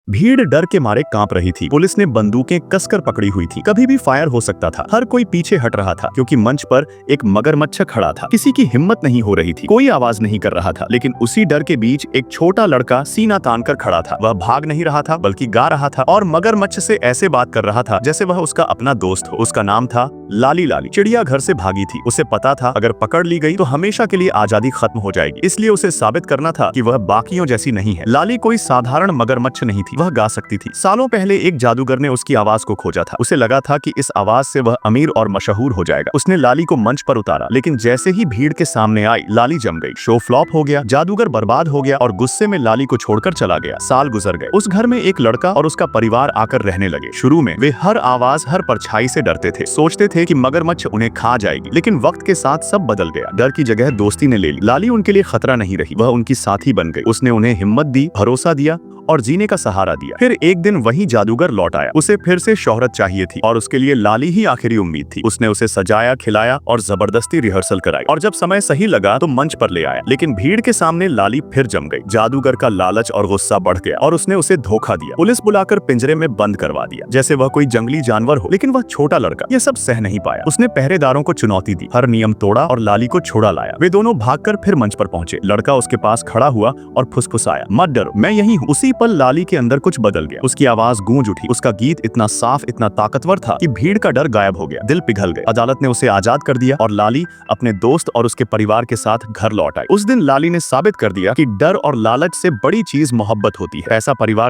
भीड़ डर के मारे कांप रही थी। पुलिस ने बंदूकें कसकर पकड़ी हुई थी। कभी भी फायर हो सकता था। हर कोई पीछे हट रहा था क्योंकि मंच पर एक मगरमच्छ खड़ा था। किसी की हिम्मत नहीं हो रही थी, कोई आवाज नहीं कर रहा था। लेकिन उसी डर के बीच एक छोटा लड़का सीना तान कर खड़ा था। वह भाग नहीं रहा था बल्कि गा रहा था और मगरमच्छ से ऐसे बात कर रहा था जैसे वह उसका अपना दोस्त हो। उसका नाम था लाली। लाली चिड़िया घर से भागी थी। उसे पता था अगर पकड़ ली गई तो हमेशा के लिए आजादी खत्म हो जाएगी, इसलिए उसे साबित करना था कि वह बाकियों जैसी नहीं है। लाली कोई साधारण मगरमच्छ नहीं थी, वह गा सकती थी। सालों पहले एक जादूगर ने उसकी आवाज को खोजा था। उसे लगा था कि इस आवाज से वह अमीर और मशहूर हो जाएगा। उसने लाली को मंच पर उतारा, लेकिन जैसे ही भीड़ के सामने आई, लाली जम गई। शो फ्लॉप हो गया, जादूगर बर्बाद हो गया और गुस्से में लाली को छोड़कर चला गया। साल गुजर गए। उस घर में एक लड़का और उसका परिवार आकर रहने लगे। शुरू में वे हर आवाज, हर परछाई से डरते थे। सोचते थे कि मगरमच्छ उन्हें खा जाएगी, लेकिन वक्त के साथ सब बदल गया। डर की जगह दोस्ती ने ले ली। लाली उनके लिए खतरा नहीं रही, वह उनकी साथी बन गई। उसने उन्हें हिम्मत दी, भरोसा दिया और जीने का सहारा दिया। फिर एक दिन वही जादूगर लौट आया। उसे फिर से शोहरत चाहिए थी और उसके लिए लाली ही आखिरी उम्मीद थी। उसने उसे सजाया, खिलाया और जबरदस्ती रिहर्सल कराई और जब समय सही लगा तो मंच पर ले आया। लेकिन भीड़ के सामने लाली फिर जम गई। जादूगर का लालच और गुस्सा बढ़ गया और उसने उसे धोखा दिया। पुलिस बुलाकर पिंजरे में बंद करवा दिया जैसे वह कोई जंगली जानवर हो। लेकिन वह छोटा लड़का यह सब सह नहीं पाया। उसने पहरेदारों को चुनौती दी, हर नियम तोड़ा और लाली को छोड़ा लाया। वे दोनों भागकर फिर मंच पर पहुंचे। लड़का उसके पास खड़ा हुआ और फुसफुसाया, मत डरो, मैं यहीं हूँ। उसी पल लाली के अंदर कुछ बदल गया। उसकी आवाज गूंज उठी। उसका गीत इतना साफ, इतना ताकतवर था कि भीड़ का डर गायब हो गया। दिल पिघल गए। अदालत ने उसे आजाद कर दिया और लाली अपने दोस्त और उसके परिवार के साथ घर लौट आई। उस दिन लाली ने साबित कर दिया कि डर और लालच से बड़ी चीज मोहब्बत होती है। ऐसा परिवार